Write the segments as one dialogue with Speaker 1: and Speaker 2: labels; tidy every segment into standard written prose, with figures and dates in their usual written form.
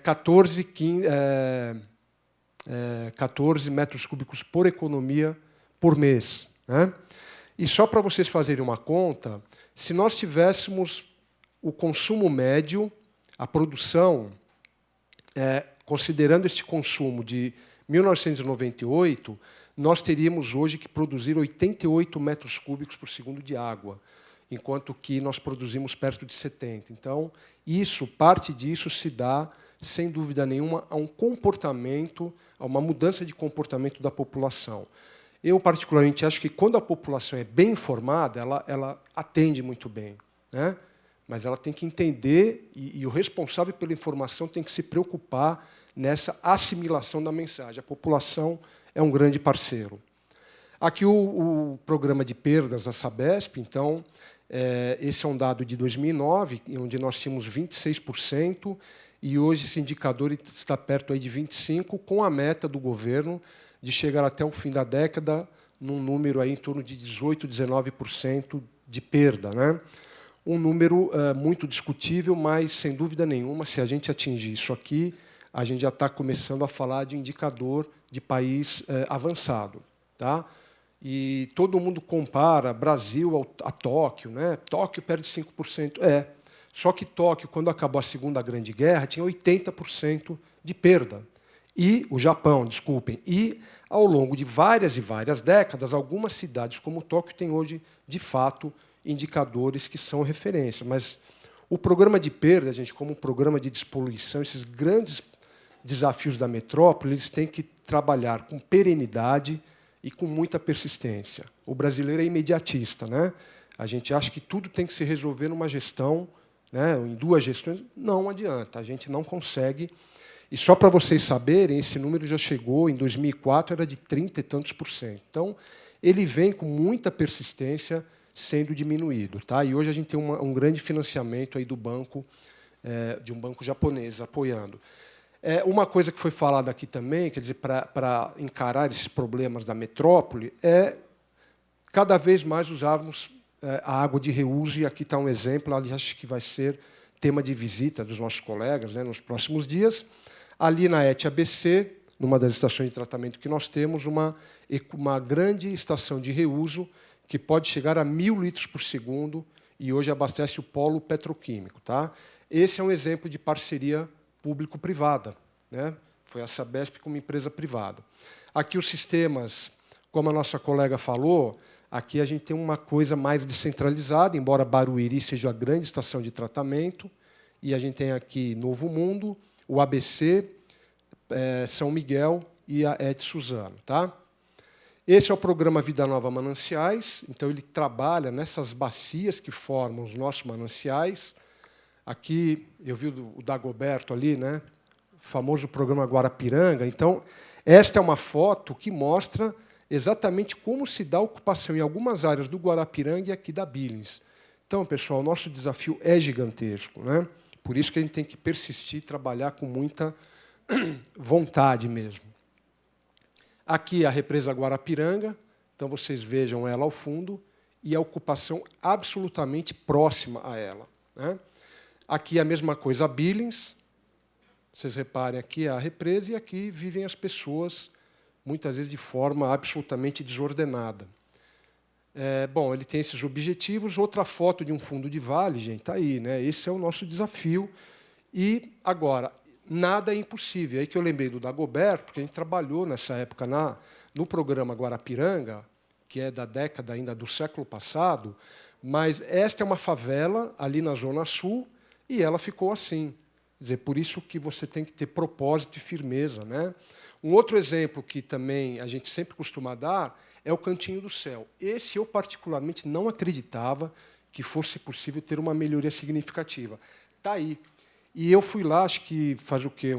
Speaker 1: 14 metros cúbicos por economia por mês, né? E só para vocês fazerem uma conta, se nós tivéssemos o consumo médio, a produção, considerando este consumo de 1998, nós teríamos hoje que produzir 88 metros cúbicos por segundo de água, enquanto que nós produzimos perto de 70. Então, parte disso se dá, sem dúvida nenhuma, a um comportamento, a uma mudança de comportamento da população. Eu, particularmente, acho que, quando a população é bem informada, ela atende muito bem, né? Mas ela tem que entender, e o responsável pela informação tem que se preocupar nessa assimilação da mensagem. A população é um grande parceiro. Aqui o programa de perdas da Sabesp, então, esse é um dado de 2009, onde nós tínhamos 26%, e hoje esse indicador está perto aí de 25%, com a meta do governo de chegar até o fim da década num número aí em torno de 18%, 19% de perda, né? Um número muito discutível, mas, sem dúvida nenhuma, se a gente atingir isso aqui, a gente já está começando a falar de indicador de país avançado, tá? E todo mundo compara Brasil a Tóquio, né? Tóquio perde 5%. Só que Tóquio, quando acabou a Segunda Grande Guerra, tinha 80% de perda. E o Japão, desculpem. E, ao longo de várias e várias décadas, algumas cidades como Tóquio têm hoje, de fato, indicadores que são referência. Mas o programa de perda, gente, como um programa de despoluição, esses grandes desafios da metrópole, eles têm que trabalhar com perenidade e com muita persistência. O brasileiro é imediatista, né? A gente acha que tudo tem que se resolver numa gestão, né, em 2 gestões. Não adianta, a gente não consegue. E só para vocês saberem, esse número já chegou, em 2004, era de 30 e tantos %. Então, ele vem com muita persistência sendo diminuído, tá? E hoje a gente tem um grande financiamento aí do banco, de um banco japonês, apoiando. Uma coisa que foi falada aqui também, quer dizer, para encarar esses problemas da metrópole, cada vez mais usarmos a água de reuso, e aqui está um exemplo, acho que vai ser tema de visita dos nossos colegas, né, nos próximos dias. Ali na ET ABC, numa das estações de tratamento que nós temos, uma grande estação de reuso que pode chegar a 1.000 litros por segundo e hoje abastece o polo petroquímico, tá? Esse é um exemplo de parceria público-privada, né? Foi a Sabesp como empresa privada. Aqui os sistemas, como a nossa colega falou, aqui a gente tem uma coisa mais descentralizada, embora Barueri seja a grande estação de tratamento, e a gente tem aqui Novo Mundo, o ABC, São Miguel e a ET Suzano, tá? Esse é o programa Vida Nova Mananciais, então ele trabalha nessas bacias que formam os nossos mananciais. Aqui eu vi o Dagoberto ali, né? O famoso programa Guarapiranga. Então, esta é uma foto que mostra exatamente como se dá a ocupação em algumas áreas do Guarapiranga e aqui da Billings. Então, pessoal, o nosso desafio é gigantesco, né? Por isso que a gente tem que persistir, trabalhar com muita vontade mesmo. Aqui a represa Guarapiranga, então vocês vejam ela ao fundo, e a ocupação absolutamente próxima a ela, né? Aqui a mesma coisa, a Billings. Vocês reparem, aqui a represa, e aqui vivem as pessoas, muitas vezes de forma absolutamente desordenada. Bom, ele tem esses objetivos. Outra foto de um fundo de vale, gente, está aí, né? Esse é o nosso desafio. E, agora, nada é impossível. É aí que eu lembrei do Dagoberto, porque a gente trabalhou nessa época no programa Guarapiranga, que é da década ainda do século passado, mas esta é uma favela ali na Zona Sul, e ela ficou assim. Quer dizer, por isso que você tem que ter propósito e firmeza, né? Um outro exemplo que também a gente sempre costuma dar é o Cantinho do Céu. Esse eu, particularmente, não acreditava que fosse possível ter uma melhoria significativa. Está aí. E eu fui lá, acho que faz o quê?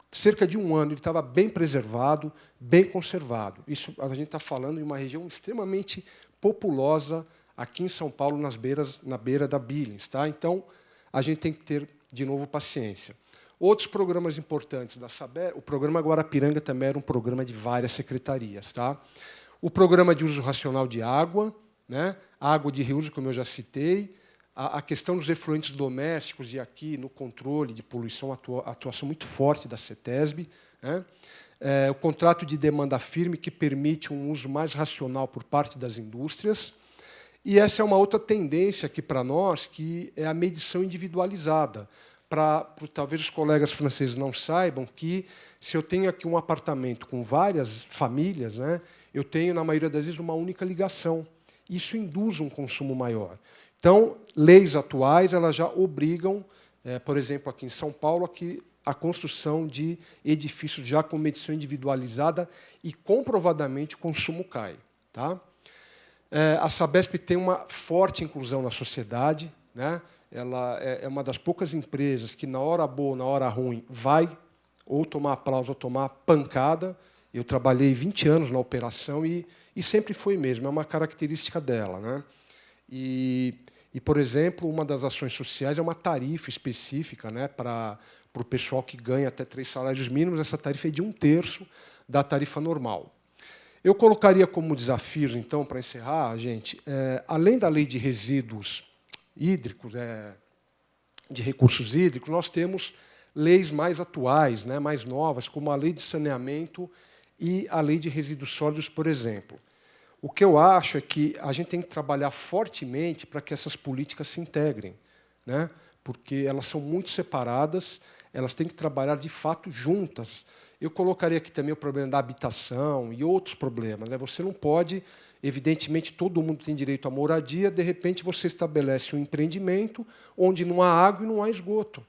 Speaker 1: Cerca de um ano, ele estava bem preservado, bem conservado. Isso a gente está falando de uma região extremamente populosa aqui em São Paulo, na beira da Billings, tá? Então, a gente tem que ter, de novo, paciência. Outros programas importantes da Sabesp, o programa Guarapiranga também era um programa de várias secretarias, tá? O programa de uso racional de água, né? Água de reuso, como eu já citei, a questão dos efluentes domésticos, e aqui no controle de poluição, atuação muito forte da CETESB, né? O contrato de demanda firme, que permite um uso mais racional por parte das indústrias. E essa é uma outra tendência aqui para nós, que é a medição individualizada. Talvez os colegas franceses não saibam que, se eu tenho aqui um apartamento com várias famílias, né, eu tenho, na maioria das vezes, uma única ligação. Isso induz um consumo maior. Então, leis atuais elas já obrigam, por exemplo, aqui em São Paulo, a construção de edifícios já com medição individualizada e, comprovadamente, o consumo cai. Tá? A Sabesp tem uma forte inclusão na sociedade, né? Ela é uma das poucas empresas que, na hora boa, na hora ruim, vai ou tomar aplauso ou tomar pancada. Eu trabalhei 20 anos na operação e sempre foi mesmo, é uma característica dela. Né? E, por exemplo, uma das ações sociais é uma tarifa específica, né, para o pessoal que ganha até 3 salários mínimos. Essa tarifa é de 1/3 da tarifa normal. Eu colocaria como desafios, então, para encerrar, gente, além da lei de resíduos hídricos, de recursos hídricos, nós temos leis mais atuais, né, mais novas, como a lei de saneamento e a lei de resíduos sólidos, por exemplo. O que eu acho é que a gente tem que trabalhar fortemente para que essas políticas se integrem, né, porque elas são muito separadas, elas têm que trabalhar, de fato, juntas. Eu colocaria aqui também o problema da habitação e outros problemas. Né? Você não pode, evidentemente, todo mundo tem direito à moradia, de repente você estabelece um empreendimento onde não há água e não há esgoto.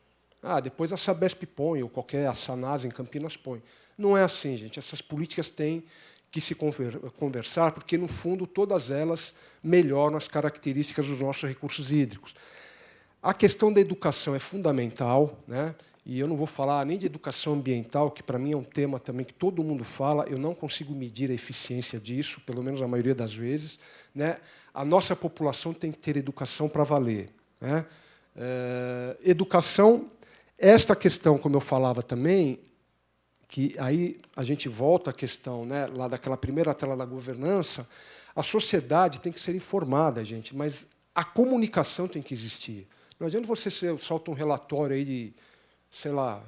Speaker 1: Depois a Sabesp põe, ou qualquer a Sanasa em Campinas põe. Não é assim, gente. Essas políticas têm que se conversar, porque, no fundo, todas elas melhoram as características dos nossos recursos hídricos. A questão da educação é fundamental, né? E eu não vou falar nem de educação ambiental, que, para mim, é um tema também que todo mundo fala. Eu não consigo medir a eficiência disso, pelo menos na maioria das vezes. Né? A nossa população tem que ter educação para valer. Né? Educação, esta questão, como eu falava também, que aí a gente volta à questão, né, lá daquela primeira tela da governança, a sociedade tem que ser informada, gente, mas a comunicação tem que existir. Não adianta você solta um relatório aí de, sei lá,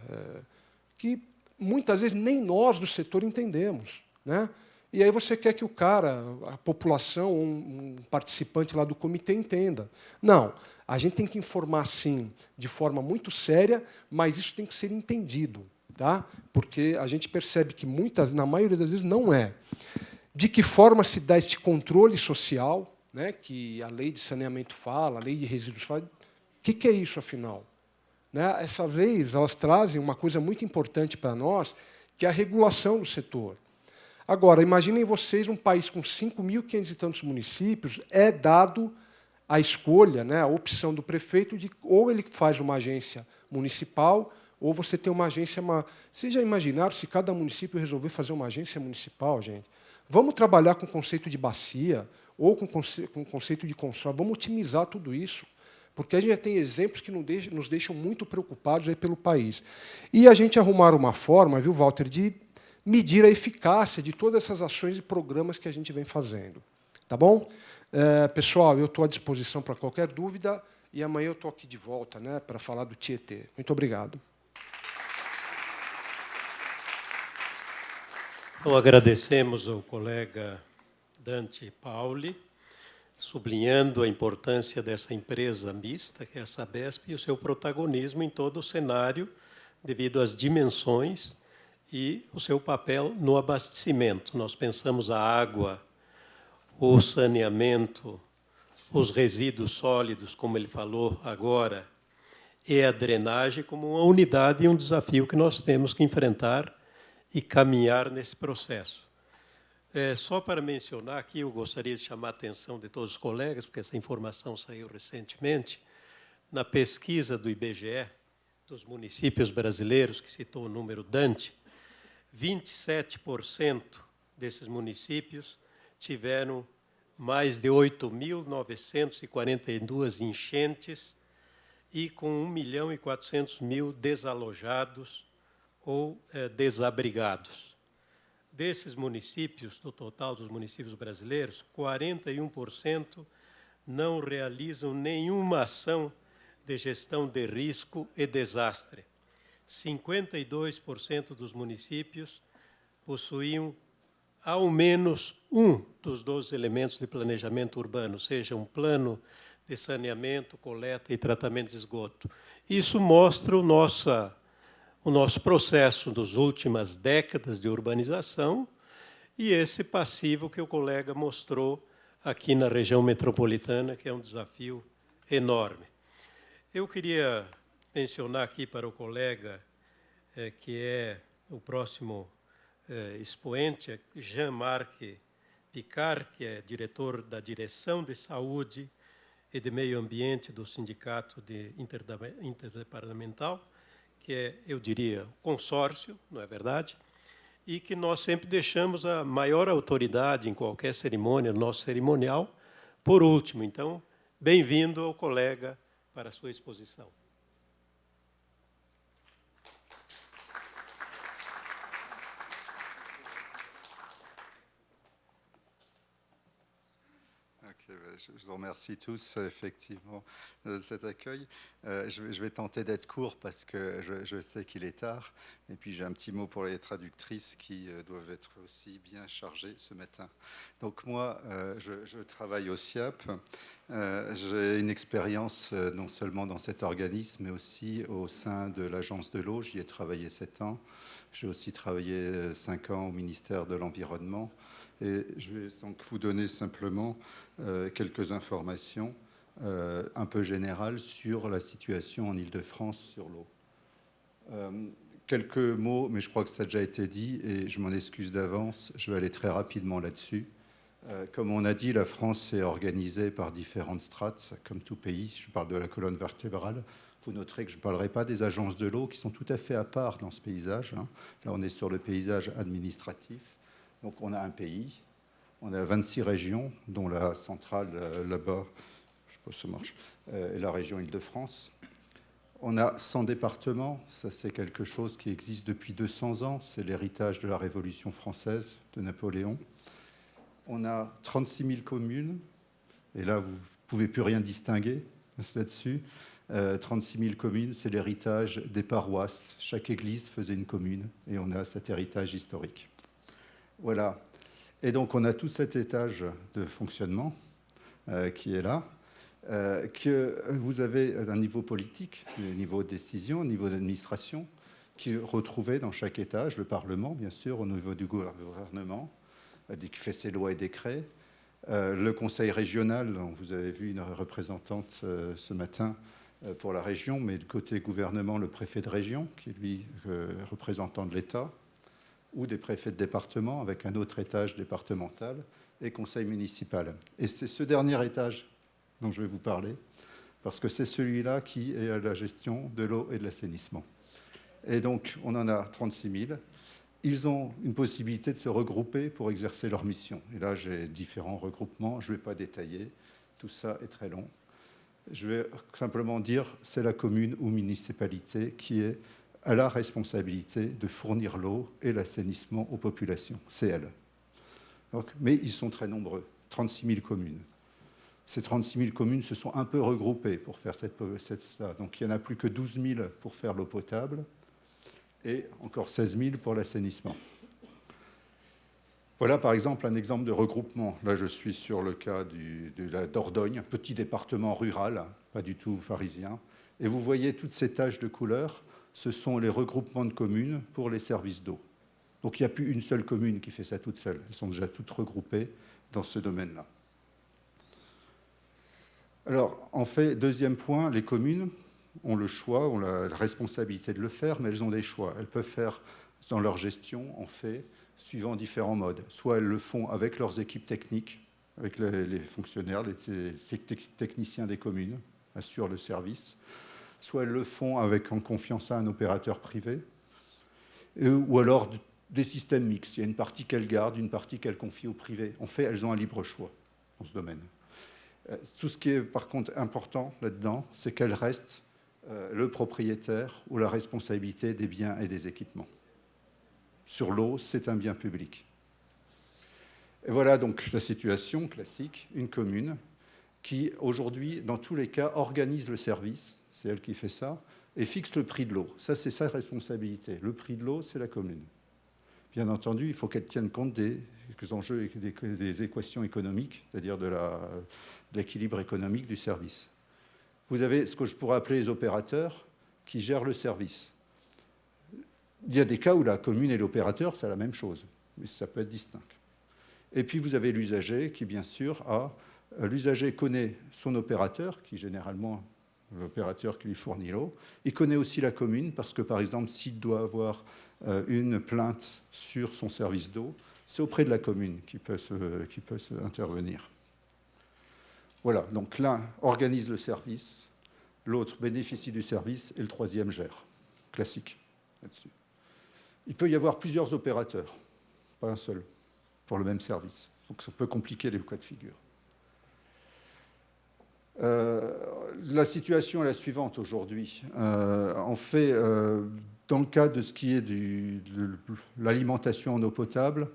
Speaker 1: que muitas vezes nem nós do setor entendemos. Né? E aí você quer que o cara, a população, um participante lá do comitê entenda. Não, a gente tem que informar, sim, de forma muito séria, mas isso tem que ser entendido. Tá? Porque a gente percebe que, na maioria das vezes, não é. De que forma se dá este controle social, né, que a lei de saneamento fala, a lei de resíduos fala? O que é isso, afinal? Né? Essas leis elas trazem uma coisa muito importante para nós, que é a regulação do setor. Agora, imaginem vocês um país com 5.500 e tantos municípios, é dado a escolha, né, a opção do prefeito de ou ele faz uma agência municipal, ou você tem uma agência... Vocês já imaginaram se cada município resolver fazer uma agência municipal, gente? Vamos trabalhar com o conceito de bacia ou com o conceito de consórcio. Vamos otimizar tudo isso, porque a gente já tem exemplos que nos deixam muito preocupados aí pelo país. E a gente arrumar uma forma, viu, Walter, de medir a eficácia de todas essas ações e programas que a gente vem fazendo. Tá bom? Pessoal, eu estou à disposição para qualquer dúvida, e amanhã eu estou aqui de volta, né, para falar do Tietê. Muito obrigado.
Speaker 2: Então, agradecemos ao colega Dante Pauli, sublinhando a importância dessa empresa mista, que é a Sabesp, e o seu protagonismo em todo o cenário, devido às dimensões e o seu papel no abastecimento. Nós pensamos a água, o saneamento, os resíduos sólidos, como ele falou agora, e a drenagem como uma unidade e um desafio que nós temos que enfrentar e caminhar nesse processo. Só para mencionar aqui, eu gostaria de chamar a atenção de todos os colegas, porque essa informação saiu recentemente, na pesquisa do IBGE, dos municípios brasileiros, que citou o número Dante, 27% desses municípios tiveram mais de 8.942 enchentes e com 1.400.000 desalojados ou desabrigados. Desses municípios, do total dos municípios brasileiros, 41% não realizam nenhuma ação de gestão de risco e desastre. 52% dos municípios possuíam ao menos um dos 12 elementos de planejamento urbano, seja um plano de saneamento, coleta e tratamento de esgoto. Isso mostra o nosso processo das últimas décadas de urbanização e esse passivo que o colega mostrou aqui na região metropolitana, que é um desafio enorme. Eu queria mencionar aqui para o colega, que é o próximo expoente, Jean-Marc Picard, que é diretor da Direção de Saúde e de Meio Ambiente do Sindicato Interdepartamental, que é, eu diria, consórcio, não é verdade? E que nós sempre deixamos a maior autoridade em qualquer cerimônia, no nosso cerimonial, por último. Então, bem-vindo ao colega para a sua exposição.
Speaker 3: Je vous remercie tous effectivement de cet accueil. Je vais tenter d'être court parce que je sais qu'il est tard. Et puis j'ai un petit mot pour les traductrices qui doivent être aussi bien chargées ce matin. Donc moi, je travaille au SIAP. J'ai une expérience non seulement dans cet organisme, mais aussi au sein de l'Agence de l'eau. J'y ai travaillé 7 ans. J'ai aussi travaillé 5 ans au ministère de l'Environnement. Et je vais donc vous donner simplement quelques informations un peu générales sur la situation en Île-de-France sur l'eau. Quelques mots, mais je crois que ça a déjà été dit, et je m'en excuse d'avance, je vais aller très rapidement là-dessus. Comme on a dit, la France est organisée par différentes strates, comme tout pays. Je parle de la colonne vertébrale. Vous noterez que je ne parlerai pas des agences de l'eau, qui sont tout à fait à part dans ce paysage. Là, on est sur le paysage administratif. Donc on a un pays, on a 26 régions, dont la centrale là-bas, je ne sais pas si ça marche, est la région Île-de-France. On a 100 départements, ça c'est quelque chose qui existe depuis 200 ans, c'est l'héritage de la Révolution française de Napoléon. On a 36 000 communes, et là vous ne pouvez plus rien distinguer là-dessus. 36 000 communes, c'est l'héritage des paroisses. Chaque église faisait une commune, et on a cet héritage historique. Voilà. Et donc, on a tout cet étage de fonctionnement qui est là, que vous avez un niveau politique, un niveau de décision, un niveau d'administration, qui est retrouvé dans chaque étage, le Parlement, bien sûr, au niveau du gouvernement, qui fait ses lois et décrets, le Conseil régional, dont vous avez vu une représentante ce matin pour la région, mais du côté gouvernement, le préfet de région, qui est lui représentant de l'État, ou des préfets de département avec un autre étage départemental et conseil municipal. Et c'est ce dernier étage dont je vais vous parler, parce que c'est celui-là qui est à la gestion de l'eau et de l'assainissement. Et donc, on en a 36 000. Ils ont une possibilité de se regrouper pour exercer leur mission. Et là, j'ai différents regroupements. Je ne vais pas détailler. Tout ça est très long. Je vais simplement dire c'est la commune ou municipalité qui est à la responsabilité de fournir l'eau et l'assainissement aux populations. C'est elle. Donc, mais ils sont très nombreux, 36 000 communes. Ces 36 000 communes se sont un peu regroupées pour faire cela. Donc il n'y en a plus que 12 000 pour faire l'eau potable et encore 16 000 pour l'assainissement. Voilà par exemple un exemple de regroupement. Là, je suis sur le cas de la Dordogne, petit département rural, pas du tout parisien. Et vous voyez toutes ces taches de couleur. Ce sont les regroupements de communes pour les services d'eau. Donc il n'y a plus une seule commune qui fait ça toute seule. Elles sont déjà toutes regroupées dans ce domaine-là. Alors, en fait, deuxième point, les communes ont le choix, ont la responsabilité de le faire, mais elles ont des choix. Elles peuvent faire dans leur gestion, en fait, suivant différents modes. Soit elles le font avec leurs équipes techniques, avec les fonctionnaires, les techniciens des communes, assurent le service. Soit elles le font en confiance à un opérateur privé, ou alors des systèmes mixtes. Il y a une partie qu'elles gardent, une partie qu'elles confient au privé. En fait, elles ont un libre choix dans ce domaine. Tout ce qui est par contre important là-dedans, c'est qu'elles restent le propriétaire ou la responsabilité des biens et des équipements. Sur l'eau, c'est un bien public. Et voilà donc la situation classique, une commune. qui, aujourd'hui, dans tous les cas, organise le service, c'est elle qui fait ça, et fixe le prix de l'eau. Ça, c'est sa responsabilité. Le prix de l'eau, c'est la commune. Bien entendu, il faut qu'elle tienne compte des enjeux et des équations économiques, c'est-à-dire de l'équilibre économique du service. Vous avez ce que je pourrais appeler les opérateurs qui gèrent le service. Il y a des cas où la commune et l'opérateur, c'est la même chose, mais ça peut être distinct. Et puis vous avez l'usager qui, bien sûr, l'usager connaît son opérateur, qui généralement l'opérateur qui lui fournit l'eau. Il connaît aussi la commune parce que, par exemple, s'il doit avoir une plainte sur son service d'eau, c'est auprès de la commune qui peut intervenir. Voilà, donc l'un organise le service, l'autre bénéficie du service et le troisième gère. Classique là-dessus. Il peut y avoir plusieurs opérateurs, pas un seul, pour le même service. Donc ça peut compliquer les cas de figure. La situation est la suivante aujourd'hui. En fait, dans le cas de ce qui est de l'alimentation en eau potable,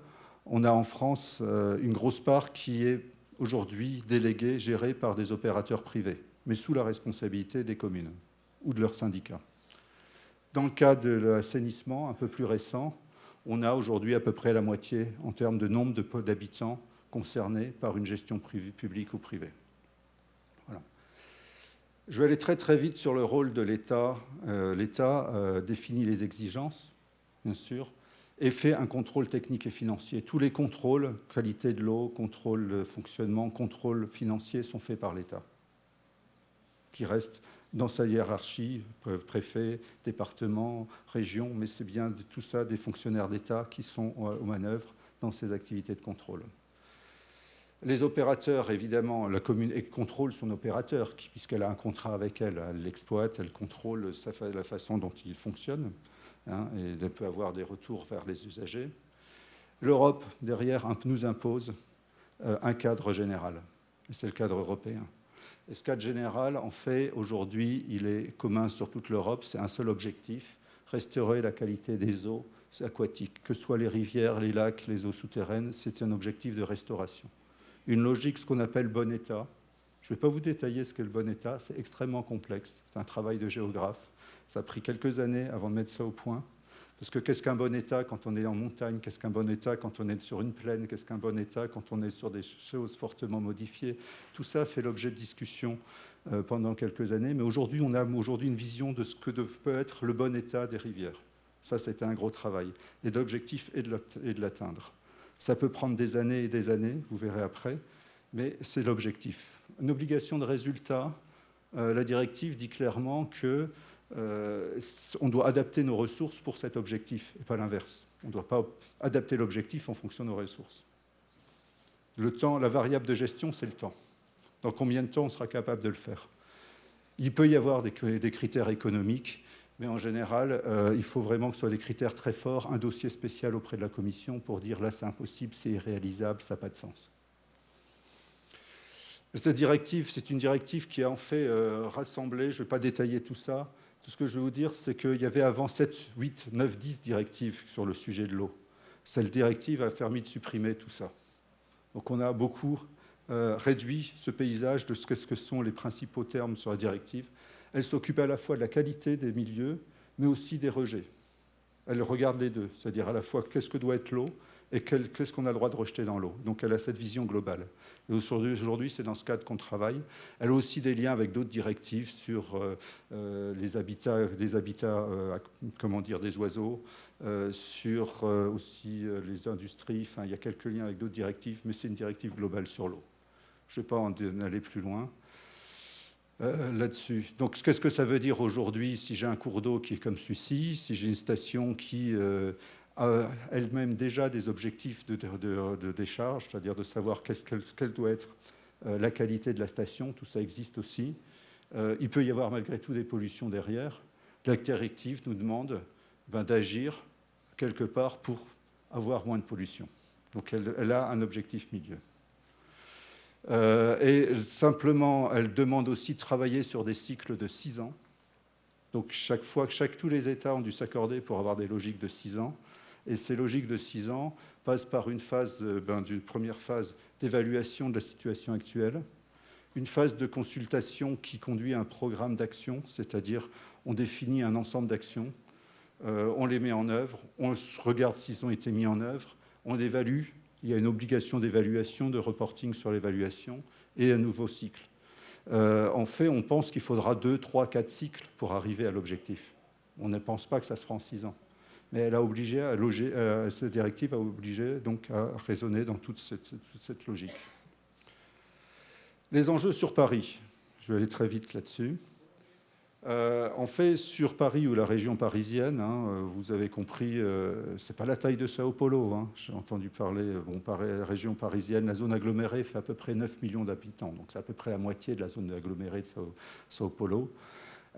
Speaker 3: on a en France une grosse part qui est aujourd'hui déléguée, gérée par des opérateurs privés, mais sous la responsabilité des communes ou de leurs syndicats. Dans le cas de l'assainissement, un peu plus récent, on a aujourd'hui à peu près la moitié en termes de nombre d'habitants concernés par une gestion publique ou privée. Voilà. Je vais aller très très vite sur le rôle de l'État. L'État définit les exigences, bien sûr, et fait un contrôle technique et financier. Tous les contrôles, qualité de l'eau, contrôle de fonctionnement, contrôle financier, sont faits par l'État, qui reste dans sa hiérarchie, préfet, département, région, mais c'est bien tout ça des fonctionnaires d'État qui sont aux manœuvres dans ces activités de contrôle. Les opérateurs, évidemment, la commune contrôle son opérateur, puisqu'elle a un contrat avec elle, elle l'exploite, elle contrôle la façon dont il fonctionne, hein, et elle peut avoir des retours vers les usagers. L'Europe, derrière, nous impose un cadre général, et c'est le cadre européen. Et ce cadre général, en fait, aujourd'hui, il est commun sur toute l'Europe, c'est un seul objectif, restaurer la qualité des eaux aquatiques, que ce soit les rivières, les lacs, les eaux souterraines, c'est un objectif de restauration. Une logique, ce qu'on appelle bon état. Je ne vais pas vous détailler ce qu'est le bon état, c'est extrêmement complexe, c'est un travail de géographe. Ça a pris quelques années avant de mettre ça au point. Parce que qu'est-ce qu'un bon état quand on est en montagne? Qu'est-ce qu'un bon état quand on est sur une plaine? Qu'est-ce qu'un bon état quand on est sur des choses fortement modifiées? Tout ça fait l'objet de discussions pendant quelques années. Mais aujourd'hui, on a une vision de ce que peut être le bon état des rivières. Ça, c'était un gros travail. Et l'objectif est de l'atteindre. Ça peut prendre des années et des années, vous verrez après, mais c'est l'objectif. Une obligation de résultat, la directive dit clairement que on doit adapter nos ressources pour cet objectif, et pas l'inverse. On ne doit pas adapter l'objectif en fonction de nos ressources. Le temps, la variable de gestion, c'est le temps. Dans combien de temps on sera capable de le faire? Il peut y avoir des critères économiques, mais en général, il faut vraiment que ce soit des critères très forts, un dossier spécial auprès de la Commission pour dire là, c'est impossible, c'est irréalisable, ça n'a pas de sens. Cette directive, c'est une directive qui a en fait rassemblé, je ne vais pas détailler tout ça. Tout ce que je vais vous dire, c'est qu'il y avait avant 7, 8, 9, 10 directives sur le sujet de l'eau. Cette directive a permis de supprimer tout ça. Donc on a beaucoup réduit ce paysage de ce que sont les principaux termes sur la directive. Elle s'occupe à la fois de la qualité des milieux, mais aussi des rejets. Elle regarde les deux, c'est-à-dire à la fois qu'est-ce que doit être l'eau et qu'est-ce qu'on a le droit de rejeter dans l'eau. Donc elle a cette vision globale. Et aujourd'hui, c'est dans ce cadre qu'on travaille. Elle a aussi des liens avec d'autres directives sur les habitats, des oiseaux, sur aussi les industries. Enfin, il y a quelques liens avec d'autres directives, mais c'est une directive globale sur l'eau. Je ne vais pas en aller plus loin. Là-dessus. Donc, qu'est-ce que ça veut dire aujourd'hui si j'ai un cours d'eau qui est comme celui-ci, si j'ai une station qui a elle-même déjà des objectifs de décharge, c'est-à-dire de savoir quelle doit être la qualité de la station, tout ça existe aussi. Il peut y avoir malgré tout des pollutions derrière. La directive nous demande d'agir quelque part pour avoir moins de pollution. Donc, elle a un objectif milieu. Et simplement, elle demande aussi de travailler sur des cycles de 6 ans. Donc tous les États ont dû s'accorder pour avoir des logiques de 6 ans. Et ces logiques de 6 ans passent par une première phase d'évaluation de la situation actuelle, une phase de consultation qui conduit à un programme d'action, c'est-à-dire on définit un ensemble d'actions, on les met en œuvre, on regarde s'ils ont été mis en œuvre, on évalue, il y a une obligation d'évaluation, de reporting sur l'évaluation, et un nouveau cycle. En fait, on pense qu'il faudra 2, 3, 4 cycles pour arriver à l'objectif. On ne pense pas que ça se fera en 6 ans. Mais elle a obligé à loger, cette directive a obligé donc à raisonner dans toute cette logique. Les enjeux sur Paris, je vais aller très vite là-dessus. En fait, sur Paris ou la région parisienne, hein, vous avez compris, c'est pas la taille de Sao Paulo. Hein. J'ai entendu parler, la région parisienne, la zone agglomérée fait à peu près 9 millions d'habitants, donc c'est à peu près la moitié de la zone agglomérée de Sao Paulo.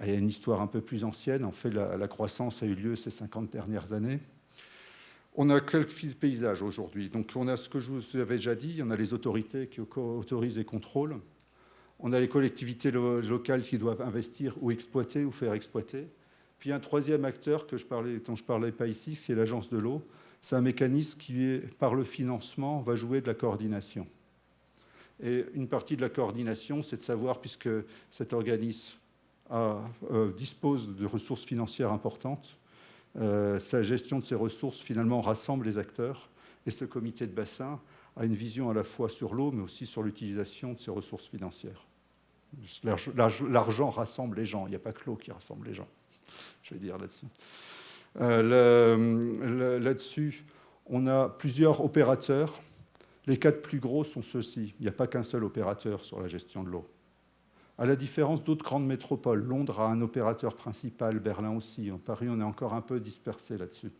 Speaker 3: Il y a une histoire un peu plus ancienne. En fait, la croissance a eu lieu ces 50 dernières années. On a quelques paysages aujourd'hui. Donc, on a ce que je vous avais déjà dit. On a les autorités qui autorisent et contrôlent. On a les collectivités locales qui doivent investir ou exploiter ou faire exploiter. Puis un troisième acteur dont je ne parlais pas ici, qui est l'Agence de l'eau. C'est un mécanisme qui, par le financement, va jouer de la coordination. Et une partie de la coordination, c'est de savoir, puisque cet organisme dispose de ressources financières importantes, sa gestion de ces ressources, finalement, rassemble les acteurs. Et ce comité de bassin a une vision à la fois sur l'eau, mais aussi sur l'utilisation de ces ressources financières. L'argent rassemble les gens. Il n'y a pas que l'eau qui rassemble les gens, je vais dire là-dessus. Là-dessus, on a plusieurs opérateurs. Les 4 plus gros sont ceux-ci. Il n'y a pas qu'un seul opérateur sur la gestion de l'eau. À la différence d'autres grandes métropoles, Londres a un opérateur principal, Berlin aussi. En Paris, on est encore un peu dispersé là-dessus.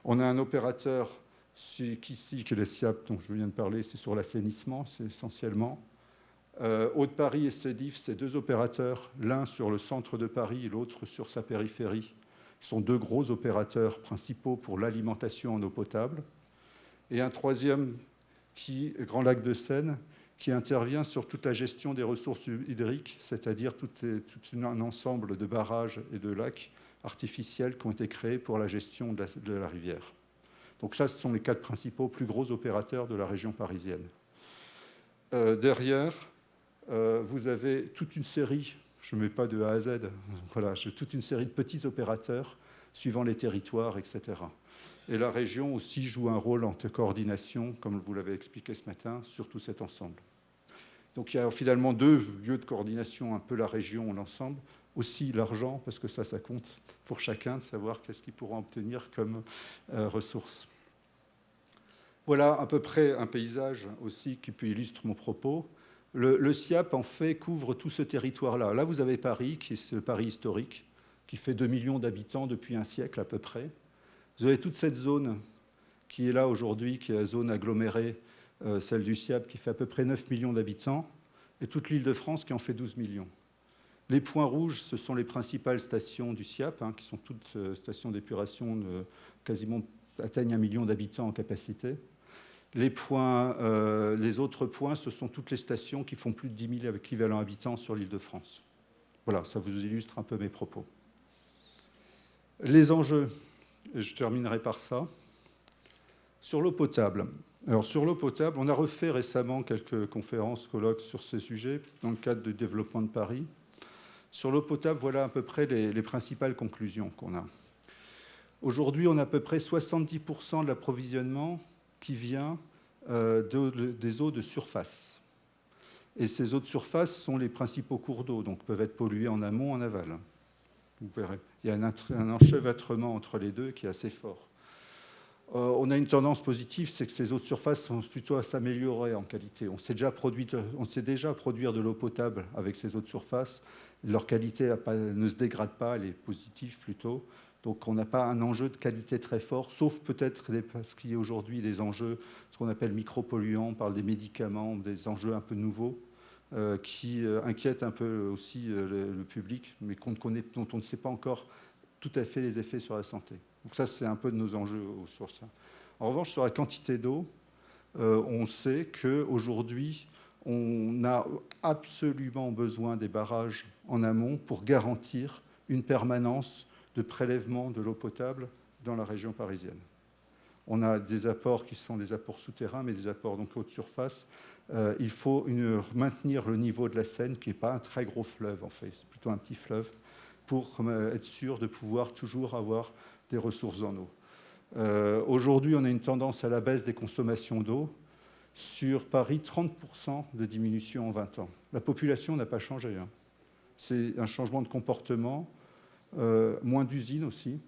Speaker 3: On a un opérateur ici, qui est le SIAP, dont je viens de parler, c'est sur l'assainissement, c'est essentiellement. Haute-Paris et Sedif, c'est 2 opérateurs, l'un sur le centre de Paris et l'autre sur sa périphérie. Ce sont 2 gros opérateurs principaux pour l'alimentation en eau potable. Et un troisième, Grand Lac de Seine, qui intervient sur toute la gestion des ressources hydriques, c'est-à-dire tout un ensemble de barrages et de lacs artificiels qui ont été créés pour la gestion de la rivière. Donc ça, ce sont les 4 principaux plus gros opérateurs de la région parisienne. Derrière, vous avez toute une série, je ne mets pas de A à Z, voilà, toute une série de petits opérateurs suivant les territoires, etc. Et la région aussi joue un rôle en coordination, comme vous l'avez expliqué ce matin, sur tout cet ensemble. Donc il y a finalement 2 lieux de coordination, un peu la région, l'ensemble, aussi l'argent, parce que ça compte pour chacun de savoir qu'est-ce qu'ils pourront obtenir comme ressources. Voilà à peu près un paysage aussi qui peut illustrer mon propos. Le SIAP, en fait, couvre tout ce territoire-là. Là, vous avez Paris, qui est le Paris historique, qui fait 2 millions d'habitants depuis un siècle à peu près. Vous avez toute cette zone qui est là aujourd'hui, qui est la zone agglomérée, celle du SIAP, qui fait à peu près 9 millions d'habitants, et toute l'Île-de-France qui en fait 12 millions. Les points rouges, ce sont les principales stations du SIAP, qui sont toutes stations d'épuration, quasiment atteignent 1 million d'habitants en capacité. Les autres points, ce sont toutes les stations qui font plus de 10 000 équivalents habitants sur l'Île-de-France. Voilà, ça vous illustre un peu mes propos. Les enjeux, et je terminerai par ça. Sur l'eau potable. Alors, sur l'eau potable, on a refait récemment quelques conférences, colloques sur ces sujets dans le cadre du développement de Paris. Sur l'eau potable, voilà à peu près les principales conclusions qu'on a. Aujourd'hui, on a à peu près 70% de l'approvisionnement qui vient des eaux de surface. Et ces eaux de surface sont les principaux cours d'eau, donc peuvent être pollués en amont, en aval. Vous verrez. Il y a un enchevêtrement entre les deux qui est assez fort. On a une tendance positive, c'est que ces eaux de surface sont plutôt à s'améliorer en qualité. On sait déjà produire de l'eau potable avec ces eaux de surface. Leur qualité ne se dégrade pas, elle est positive plutôt. Donc on n'a pas un enjeu de qualité très fort, sauf peut-être parce qu'il y a aujourd'hui des enjeux, ce qu'on appelle micropolluants, on parle des médicaments, des enjeux un peu nouveaux qui inquiètent un peu aussi le public, mais dont on ne sait pas encore tout à fait les effets sur la santé. Donc ça, c'est un peu de nos enjeux sur ça. En revanche, sur la quantité d'eau, on sait qu'aujourd'hui, on a absolument besoin des barrages en amont pour garantir une permanence de prélèvement de l'eau potable dans la région parisienne. On a des apports qui sont des apports souterrains, mais des apports donc haute surface. Il faut maintenir le niveau de la Seine, qui n'est pas un très gros fleuve, en fait. C'est plutôt un petit fleuve, pour être sûr de pouvoir toujours avoir des ressources en eau. Aujourd'hui, on a une tendance à la baisse des consommations d'eau. Sur Paris, 30% de diminution en 20 ans. La population n'a pas changé. Hein. C'est un changement de comportement, moins d'usines aussi,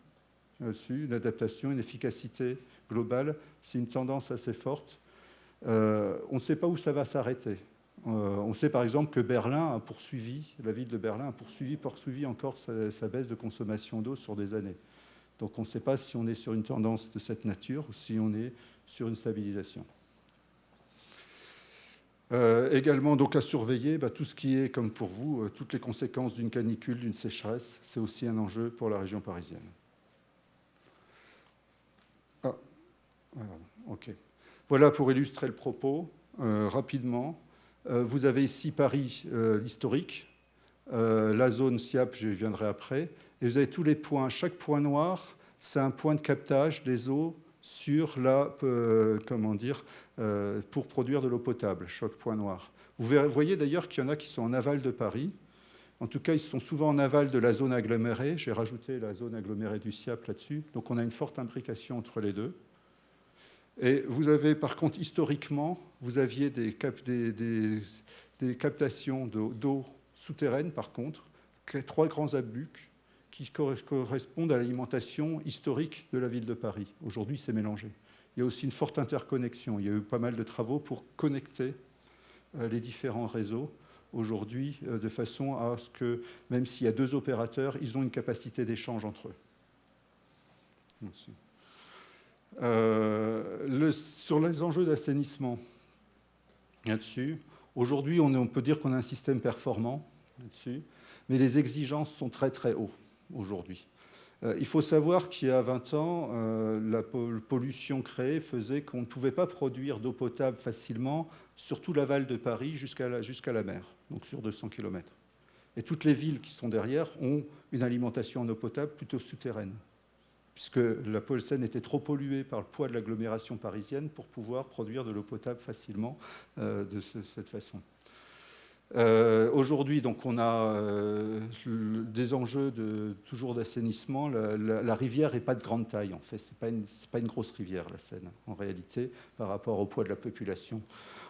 Speaker 3: une adaptation, une efficacité globale. C'est une tendance assez forte. On ne sait pas où ça va s'arrêter. On sait par exemple que Berlin a poursuivi, la ville de Berlin a poursuivi encore sa baisse de consommation d'eau sur des années. Donc on ne sait pas si on est sur une tendance de cette nature ou si on est sur une stabilisation. Également donc à surveiller tout ce qui est, comme pour vous, toutes les conséquences d'une canicule, d'une sécheresse, c'est aussi un enjeu pour la région parisienne. Ok. Voilà pour illustrer le propos, rapidement. Vous avez ici Paris, l'historique, la zone SIAP, je viendrai après, et vous avez tous les points. Chaque point noir, c'est un point de captage des eaux sur pour produire de l'eau potable, chaque point noir. Vous voyez d'ailleurs qu'il y en a qui sont en aval de Paris. En tout cas, ils sont souvent en aval de la zone agglomérée. J'ai rajouté la zone agglomérée du SIAP là-dessus. Donc on a une forte imbrication entre les deux. Et vous avez, par contre, historiquement, vous aviez des captations d'eau souterraine, par contre, 3 grands aqueducs qui correspondent à l'alimentation historique de la ville de Paris. Aujourd'hui, c'est mélangé. Il y a aussi une forte interconnexion. Il y a eu pas mal de travaux pour connecter les différents réseaux aujourd'hui, de façon à ce que, même s'il y a 2 opérateurs, ils ont une capacité d'échange entre eux. Merci. Sur les enjeux d'assainissement, là-dessus, aujourd'hui, on peut dire qu'on a un système performant, là-dessus, mais les exigences sont très très hauts aujourd'hui. Il faut savoir qu'il y a 20 ans, la pollution créée faisait qu'on ne pouvait pas produire d'eau potable facilement sur tout l'aval de Paris jusqu'à la mer, donc sur 200 km. Et toutes les villes qui sont derrière ont une alimentation en eau potable plutôt souterraine, puisque la Seine était trop polluée par le poids de l'agglomération parisienne pour pouvoir produire de l'eau potable facilement de cette façon. Aujourd'hui, donc, on a des enjeux toujours d'assainissement. La rivière n'est pas de grande taille, en fait. Ce n'est pas une grosse rivière, la Seine, en réalité, par rapport au poids de la population.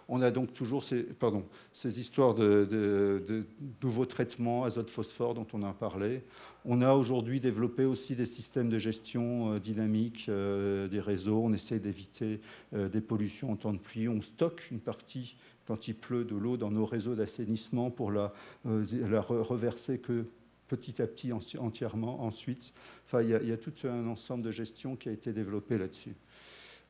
Speaker 3: On a donc toujours ces histoires de nouveaux traitements, azote-phosphore dont on a parlé. On a aujourd'hui développé aussi des systèmes de gestion dynamique des réseaux. On essaie d'éviter des pollutions en temps de pluie. On stocke une partie, quand il pleut, de l'eau dans nos réseaux d'assainissement pour la reverser que petit à petit entièrement ensuite. Enfin, il y a tout un ensemble de gestion qui a été développé là-dessus.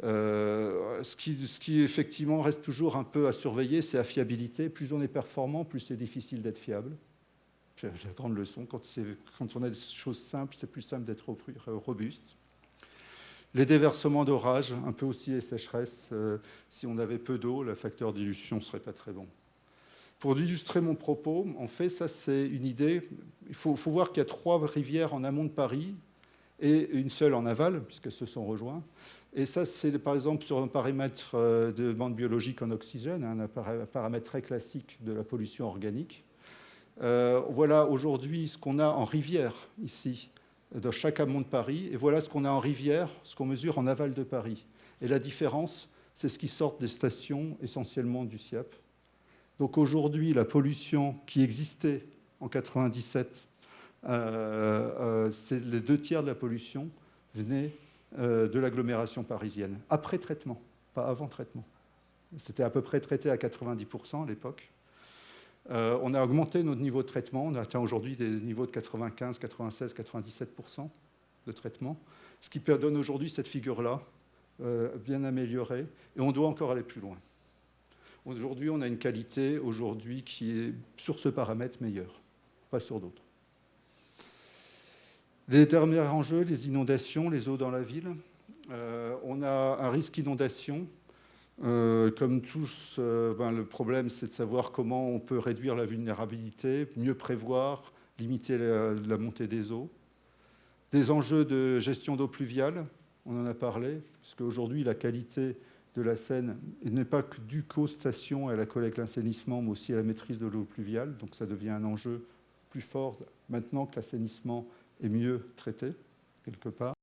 Speaker 3: Ce qui effectivement reste toujours un peu à surveiller, c'est la fiabilité. Plus on est performant, plus c'est difficile d'être fiable. C'est la grande leçon. Quand on a des choses simples, c'est plus simple d'être robuste. Les déversements d'orage, un peu aussi les sécheresses. Si on avait peu d'eau, le facteur dilution ne serait pas très bon. Pour illustrer mon propos, en fait, ça c'est une idée. Il faut voir qu'il y a 3 rivières en amont de Paris et une seule en aval, puisqu'elles se sont rejointes. Et ça, c'est par exemple sur un paramètre de bande biologique en oxygène, un paramètre très classique de la pollution organique. Voilà aujourd'hui ce qu'on a en rivière ici, dans chaque amont de Paris, et voilà ce qu'on a en rivière, ce qu'on mesure en aval de Paris. Et la différence, c'est ce qui sort des stations, essentiellement du SIAP. Donc aujourd'hui, la pollution qui existait en 1997, c'est les 2 tiers de la pollution venaient de l'agglomération parisienne, après traitement, pas avant traitement. C'était à peu près traité à 90% à l'époque. On a augmenté notre niveau de traitement, on atteint aujourd'hui des niveaux de 95, 96, 97% de traitement, ce qui donne aujourd'hui cette figure-là, bien améliorée, et on doit encore aller plus loin. Aujourd'hui, on a une qualité qui est sur ce paramètre meilleure, pas sur d'autres. Les derniers enjeux, les inondations, les eaux dans la ville. On a un risque d'inondation. Comme tous, le problème, c'est de savoir comment on peut réduire la vulnérabilité, mieux prévoir, limiter la montée des eaux. Des enjeux de gestion d'eau pluviale. on en a parlé, parce qu'aujourd'hui, la qualité de la Seine n'est pas que due qu'aux stations et à la collecte, l'assainissement, mais aussi à la maîtrise de l'eau pluviale. Donc ça devient un enjeu plus fort maintenant que l'assainissement est mieux traité, quelque part.